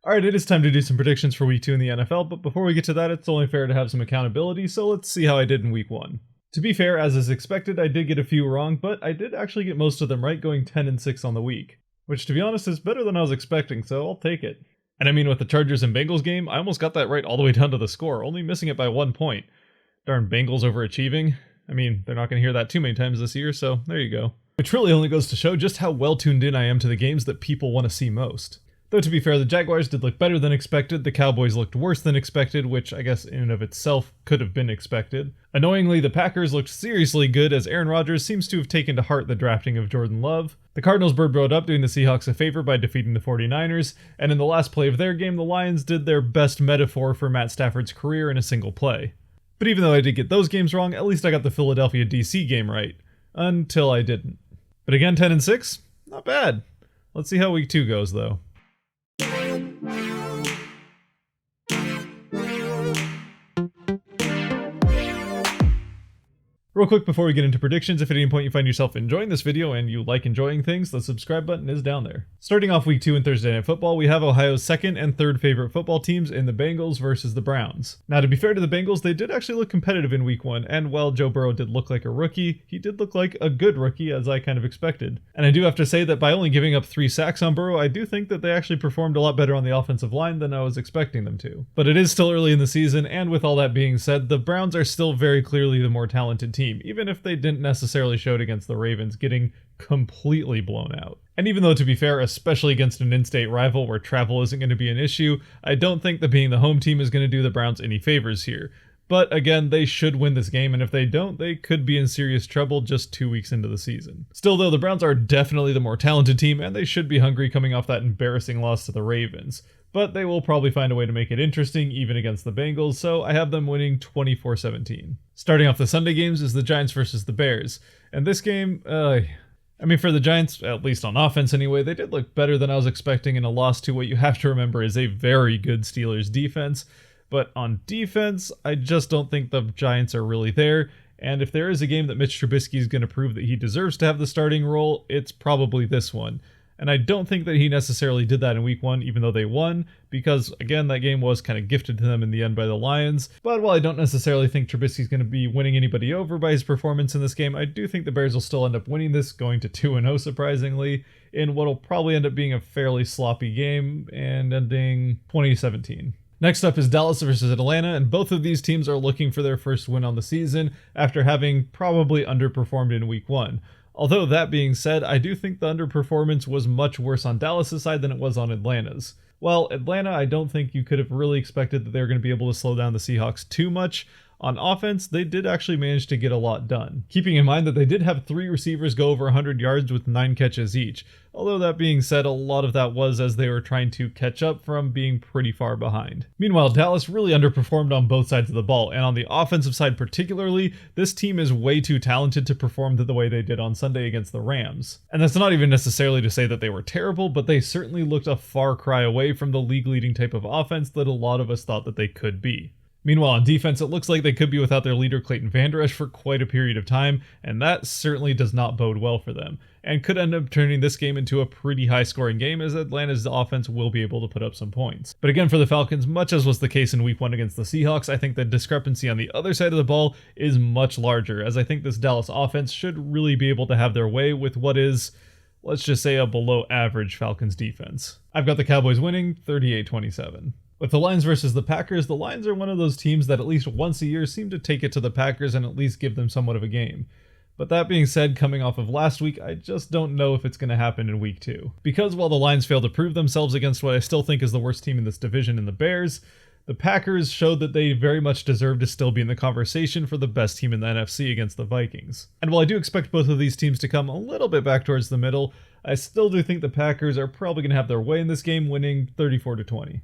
Alright, it is time to do some predictions for week 2 in the NFL, but before we get to that, it's only fair to have some accountability, so let's see how I did in week 1. To be fair, as is expected, I did get a few wrong, but I did actually get most of them right, going 10-6 on the week. Which, to be honest, is better than I was expecting, so I'll take it. And I mean, with the Chargers and Bengals game, I almost got that right all the way down to the score, only missing it by 1 point. Darn Bengals overachieving. I mean, they're not going to hear that too many times this year, so there you go. Which really only goes to show just how well tuned in I am to the games that people want to see most. Though to be fair, the Jaguars did look better than expected, the Cowboys looked worse than expected, which I guess in and of itself could have been expected. Annoyingly, the Packers looked seriously good as Aaron Rodgers seems to have taken to heart the drafting of Jordan Love. The Cardinals bird up, doing the Seahawks a favor by defeating the 49ers, and in the last play of their game, the Lions did their best metaphor for Matt Stafford's career in a single play. But even though I did get those games wrong, at least I got the Philadelphia DC game right. Until I didn't. But again, 10-6? Not bad. Let's see how week 2 goes though. Real quick before we get into predictions, if at any point you find yourself enjoying this video and you like enjoying things, the subscribe button is down there. Starting off week 2 in Thursday Night Football, we have Ohio's second and third favorite football teams in the Bengals versus the Browns. Now, to be fair to the Bengals, they did actually look competitive in week 1, and while Joe Burrow did look like a rookie, he did look like a good rookie, as I kind of expected. And I do have to say that by only giving up 3 sacks on Burrow, I do think that they actually performed a lot better on the offensive line than I was expecting them to. But it is still early in the season, and with all that being said, the Browns are still very clearly the more talented team, even if they didn't necessarily show it against the Ravens, getting completely blown out. And even though, to be fair, especially against an in-state rival where travel isn't going to be an issue, I don't think that being the home team is going to do the Browns any favors here. But again, they should win this game, and if they don't, they could be in serious trouble just 2 weeks into the season. Still though, the Browns are definitely the more talented team, and they should be hungry coming off that embarrassing loss to the Ravens. But they will probably find a way to make it interesting even against the Bengals, so I have them winning 24-17. Starting off the Sunday games is the Giants versus the Bears. And this game, I mean, for the Giants, at least on offense anyway, they did look better than I was expecting in a loss to what you have to remember is a very good Steelers defense. But on defense, I just don't think the Giants are really there. And if there is a game that Mitch Trubisky is going to prove that he deserves to have the starting role, it's probably this one. And I don't think that he necessarily did that in week 1, even though they won, because, again, that game was kind of gifted to them in the end by the Lions. But while I don't necessarily think Trubisky's going to be winning anybody over by his performance in this game, I do think the Bears will still end up winning this, going to 2-0 surprisingly, in what will probably end up being a fairly sloppy game, and ending 20-17. Next up is Dallas versus Atlanta, and both of these teams are looking for their first win on the season after having probably underperformed in week 1. Although that being said, I do think the underperformance was much worse on Dallas' side than it was on Atlanta's. While Atlanta, I don't think you could have really expected that they were going to be able to slow down the Seahawks too much. On offense, they did actually manage to get a lot done. Keeping in mind that they did have 3 receivers go over 100 yards with 9 catches each. Although that being said, a lot of that was as they were trying to catch up from being pretty far behind. Meanwhile, Dallas really underperformed on both sides of the ball, and on the offensive side particularly, this team is way too talented to perform the way they did on Sunday against the Rams. And that's not even necessarily to say that they were terrible, but they certainly looked a far cry away from the league-leading type of offense that a lot of us thought that they could be. Meanwhile, on defense, it looks like they could be without their leader Clayton Vander Esch for quite a period of time, and that certainly does not bode well for them, and could end up turning this game into a pretty high-scoring game as Atlanta's offense will be able to put up some points. But again, for the Falcons, much as was the case in week 1 against the Seahawks, I think the discrepancy on the other side of the ball is much larger, as I think this Dallas offense should really be able to have their way with what is, let's just say, a below-average Falcons defense. I've got the Cowboys winning 38-27. With the Lions versus the Packers, the Lions are one of those teams that at least once a year seem to take it to the Packers and at least give them somewhat of a game. But that being said, coming off of last week, I just don't know if it's going to happen in week 2. Because while the Lions failed to prove themselves against what I still think is the worst team in this division in the Bears, the Packers showed that they very much deserve to still be in the conversation for the best team in the NFC against the Vikings. And while I do expect both of these teams to come a little bit back towards the middle, I still do think the Packers are probably going to have their way in this game, winning 34-20.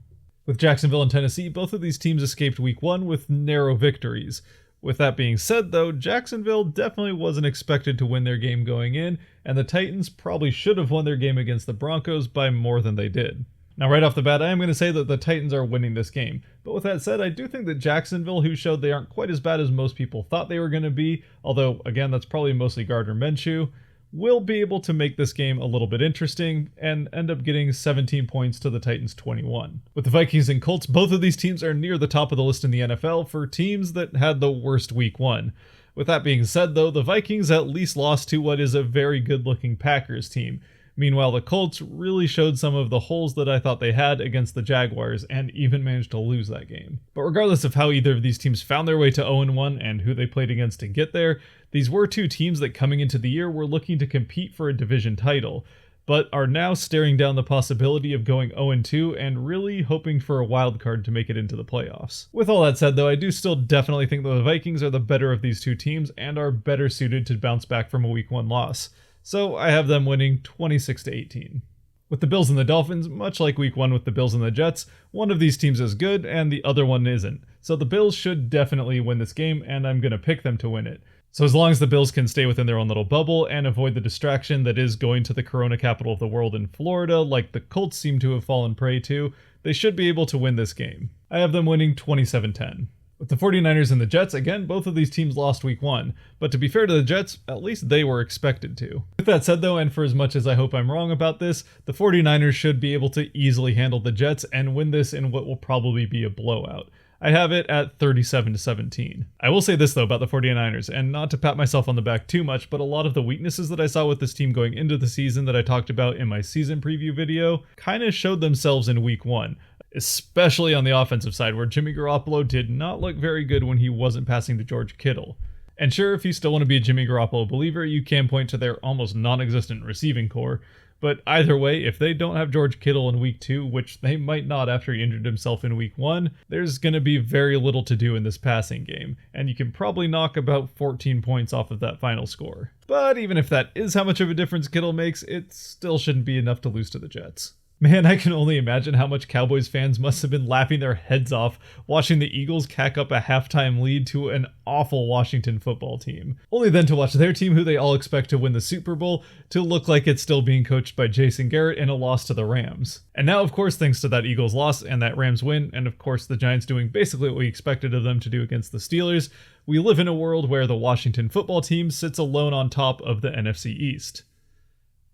With Jacksonville and Tennessee, both of these teams escaped week 1 with narrow victories. With that being said though, Jacksonville definitely wasn't expected to win their game going in, and the Titans probably should have won their game against the Broncos by more than they did. Now right off the bat, I am going to say that the Titans are winning this game, but with that said, I do think that Jacksonville, who showed they aren't quite as bad as most people thought they were going to be, although again that's probably mostly Gardner Minshew, will be able to make this game a little bit interesting and end up getting 17 points to the Titans 21. With the Vikings and Colts, both of these teams are near the top of the list in the NFL for teams that had the worst week 1. With that being said though, the Vikings at least lost to what is a very good looking Packers team. Meanwhile, the Colts really showed some of the holes that I thought they had against the Jaguars and even managed to lose that game. But regardless of how either of these teams found their way to 0-1 and who they played against to get there, these were two teams that coming into the year were looking to compete for a division title, but are now staring down the possibility of going 0-2 and really hoping for a wild card to make it into the playoffs. With all that said though, I do still definitely think that the Vikings are the better of these two teams and are better suited to bounce back from a week 1 loss. So I have them winning 26-18. With the Bills and the Dolphins, much like week 1 with the Bills and the Jets, one of these teams is good and the other one isn't. So the Bills should definitely win this game and I'm going to pick them to win it. So as long as the Bills can stay within their own little bubble and avoid the distraction that is going to the Corona capital of the world in Florida like the Colts seem to have fallen prey to, they should be able to win this game. I have them winning 27-10. With the 49ers and the Jets, again, both of these teams lost week 1, but to be fair to the Jets, at least they were expected to. With that said though, and for as much as I hope I'm wrong about this, the 49ers should be able to easily handle the Jets and win this in what will probably be a blowout. I have it at 37-17. I will say this though about the 49ers, and not to pat myself on the back too much, but a lot of the weaknesses that I saw with this team going into the season that I talked about in my season preview video kind of showed themselves in week 1. Especially on the offensive side, where Jimmy Garoppolo did not look very good when he wasn't passing to George Kittle. And sure, if you still want to be a Jimmy Garoppolo believer, you can point to their almost non-existent receiving core, but either way, if they don't have George Kittle in week 2, which they might not after he injured himself in week 1, there's going to be very little to do in this passing game, and you can probably knock about 14 points off of that final score. But even if that is how much of a difference Kittle makes, it still shouldn't be enough to lose to the Jets. Man, I can only imagine how much Cowboys fans must have been laughing their heads off watching the Eagles cack up a halftime lead to an awful Washington football team. Only then to watch their team, who they all expect to win the Super Bowl, to look like it's still being coached by Jason Garrett in a loss to the Rams. And now, of course, thanks to that Eagles loss and that Rams win, and of course the Giants doing basically what we expected of them to do against the Steelers, we live in a world where the Washington football team sits alone on top of the NFC East.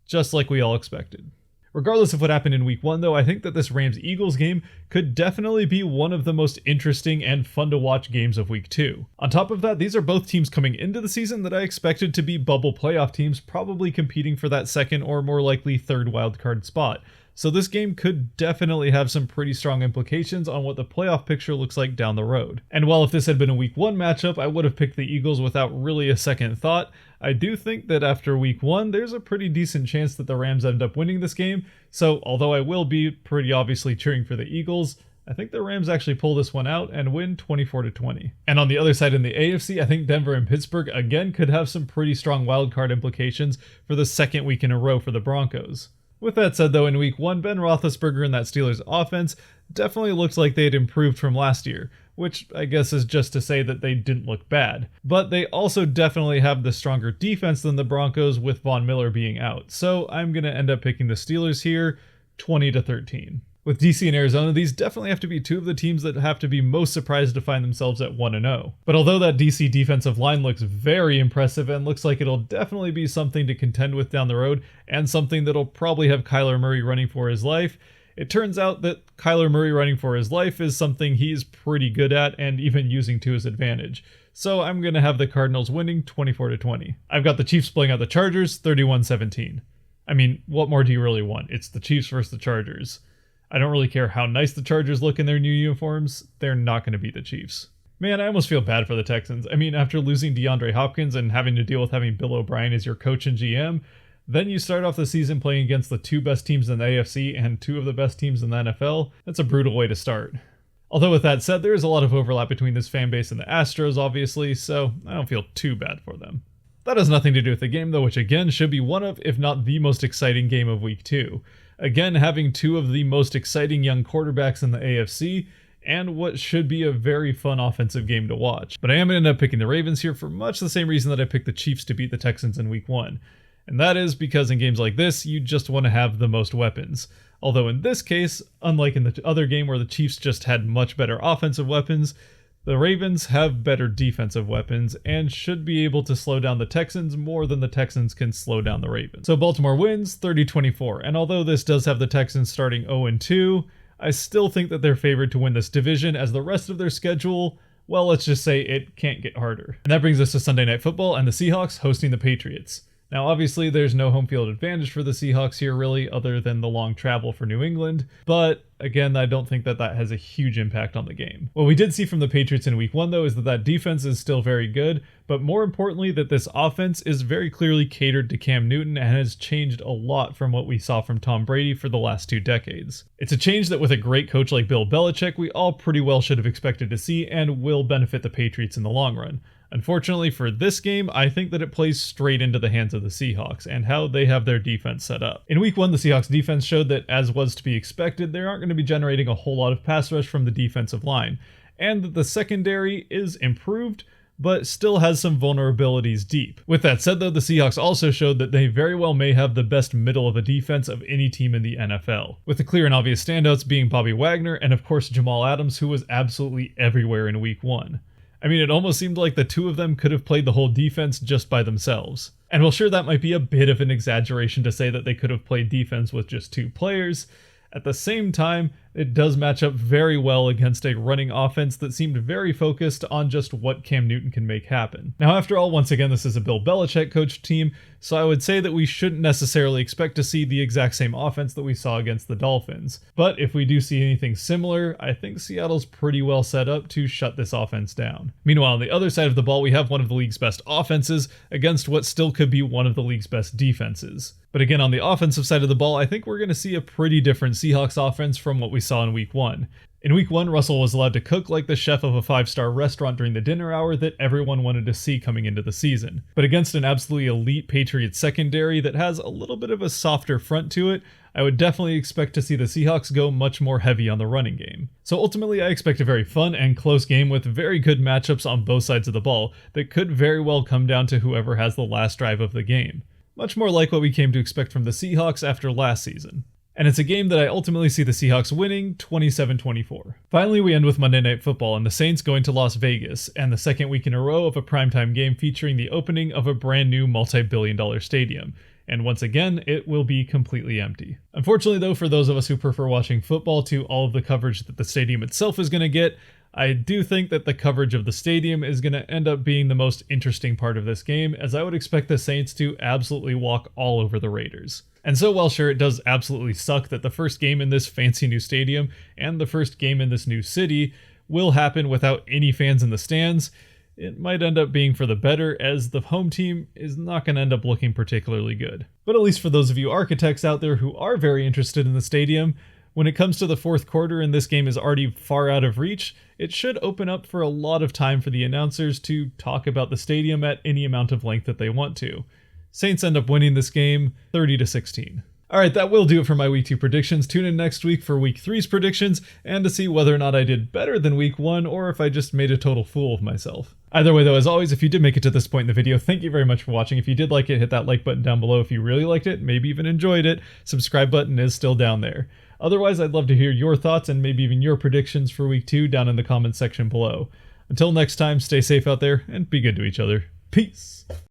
Just like we all expected. Regardless of what happened in week 1 though, I think that this Rams-Eagles game could definitely be one of the most interesting and fun to watch games of week 2. On top of that, these are both teams coming into the season that I expected to be bubble playoff teams, probably competing for that second or more likely third wildcard spot. So this game could definitely have some pretty strong implications on what the playoff picture looks like down the road. And while if this had been a week 1 matchup, I would have picked the Eagles without really a second thought, I do think that after week 1, there's a pretty decent chance that the Rams end up winning this game. So although I will be pretty obviously cheering for the Eagles, I think the Rams actually pull this one out and win 24-20. And on the other side in the AFC, I think Denver and Pittsburgh again could have some pretty strong wildcard implications for the second week in a row for the Broncos. With that said though, in week 1, Ben Roethlisberger and that Steelers offense definitely looked like they had improved from last year, which I guess is just to say that they didn't look bad. But they also definitely have the stronger defense than the Broncos with Von Miller being out, so I'm going to end up picking the Steelers here, 20-13. With DC and Arizona, these definitely have to be two of the teams that have to be most surprised to find themselves at 1-0. But although that DC defensive line looks very impressive and looks like it'll definitely be something to contend with down the road, and something that'll probably have Kyler Murray running for his life, it turns out that Kyler Murray running for his life is something he's pretty good at and even using to his advantage. So I'm going to have the Cardinals winning 24-20. I've got the Chiefs blowing out the Chargers 31-17. I mean, what more do you really want? It's the Chiefs versus the Chargers. I don't really care how nice the Chargers look in their new uniforms, they're not going to beat the Chiefs. Man, I almost feel bad for the Texans. I mean, after losing DeAndre Hopkins and having to deal with having Bill O'Brien as your coach and GM, then you start off the season playing against the two best teams in the AFC and two of the best teams in the NFL. That's a brutal way to start. Although with that said, there is a lot of overlap between this fan base and the Astros, obviously, so I don't feel too bad for them. That has nothing to do with the game though, which again should be one of, if not the most exciting game of week 2. Again, having two of the most exciting young quarterbacks in the AFC, and what should be a very fun offensive game to watch. But I am going to end up picking the Ravens here for much the same reason that I picked the Chiefs to beat the Texans in week 1. And that is because in games like this, you just want to have the most weapons. Although in this case, unlike in the other game where the Chiefs just had much better offensive weapons, The Ravens have better defensive weapons and should be able to slow down the Texans more than the Texans can slow down the Ravens. So Baltimore wins 30-24, and although this does have the Texans starting 0-2, I still think that they're favored to win this division, as the rest of their schedule, well, let's just say it can't get harder. And that brings us to Sunday Night Football and the Seahawks hosting the Patriots. Now, obviously, there's no home field advantage for the Seahawks here, really, other than the long travel for New England. But again, I don't think that that has a huge impact on the game. What we did see from the Patriots in Week 1, though, is that that defense is still very good, but more importantly, that this offense is very clearly catered to Cam Newton and has changed a lot from what we saw from Tom Brady for the last 2 decades. It's a change that with a great coach like Bill Belichick, we all pretty well should have expected to see and will benefit the Patriots in the long run. Unfortunately for this game, I think that it plays straight into the hands of the Seahawks and how they have their defense set up. In Week 1, the Seahawks defense showed that, as was to be expected, they aren't going to be generating a whole lot of pass rush from the defensive line, and that the secondary is improved, but still has some vulnerabilities deep. With that said, though, the Seahawks also showed that they very well may have the best middle of a defense of any team in the NFL, with the clear and obvious standouts being Bobby Wagner and, of course, Jamal Adams, who was absolutely everywhere in Week 1. I mean, it almost seemed like the two of them could have played the whole defense just by themselves. And while sure, that might be a bit of an exaggeration to say that they could have played defense with just 2 players, at the same time, it does match up very well against a running offense that seemed very focused on just what Cam Newton can make happen. Now, after all, once again, this is a Bill Belichick coached team, so I would say that we shouldn't necessarily expect to see the exact same offense that we saw against the Dolphins. But if we do see anything similar, I think Seattle's pretty well set up to shut this offense down. Meanwhile, on the other side of the ball, we have one of the league's best offenses against what still could be one of the league's best defenses. But again, on the offensive side of the ball, I think we're going to see a pretty different Seahawks offense from what we saw in Week 1. In Week 1, Russell was allowed to cook like the chef of a 5-star restaurant during the dinner hour that everyone wanted to see coming into the season. But against an absolutely elite Patriots secondary that has a little bit of a softer front to it, I would definitely expect to see the Seahawks go much more heavy on the running game. So ultimately, I expect a very fun and close game with very good matchups on both sides of the ball that could very well come down to whoever has the last drive of the game. Much more like what we came to expect from the Seahawks after last season. And it's a game that I ultimately see the Seahawks winning 27-24. Finally, we end with Monday Night Football and the Saints going to Las Vegas, and the second week in a row of a primetime game featuring the opening of a brand new multi-billion-dollar stadium. And once again, it will be completely empty. Unfortunately, though, for those of us who prefer watching football to all of the coverage that the stadium itself is going to get, I do think that the coverage of the stadium is going to end up being the most interesting part of this game, as I would expect the Saints to absolutely walk all over the Raiders. And so while sure, it does absolutely suck that the first game in this fancy new stadium and the first game in this new city will happen without any fans in the stands, it might end up being for the better, as the home team is not going to end up looking particularly good. But at least for those of you architects out there who are very interested in the stadium, when it comes to the fourth quarter and this game is already far out of reach, it should open up for a lot of time for the announcers to talk about the stadium at any amount of length that they want to. Saints end up winning this game 30-16. Alright, that will do it for my Week 2 predictions. Tune in next week for Week 3's predictions and to see whether or not I did better than Week 1 or if I just made a total fool of myself. Either way though, as always, if you did make it to this point in the video, thank you very much for watching. If you did like it, hit that like button down below. If you really liked it, maybe even enjoyed it, subscribe button is still down there. Otherwise, I'd love to hear your thoughts and maybe even your predictions for Week 2 down in the comments section below. Until next time, stay safe out there and be good to each other. Peace!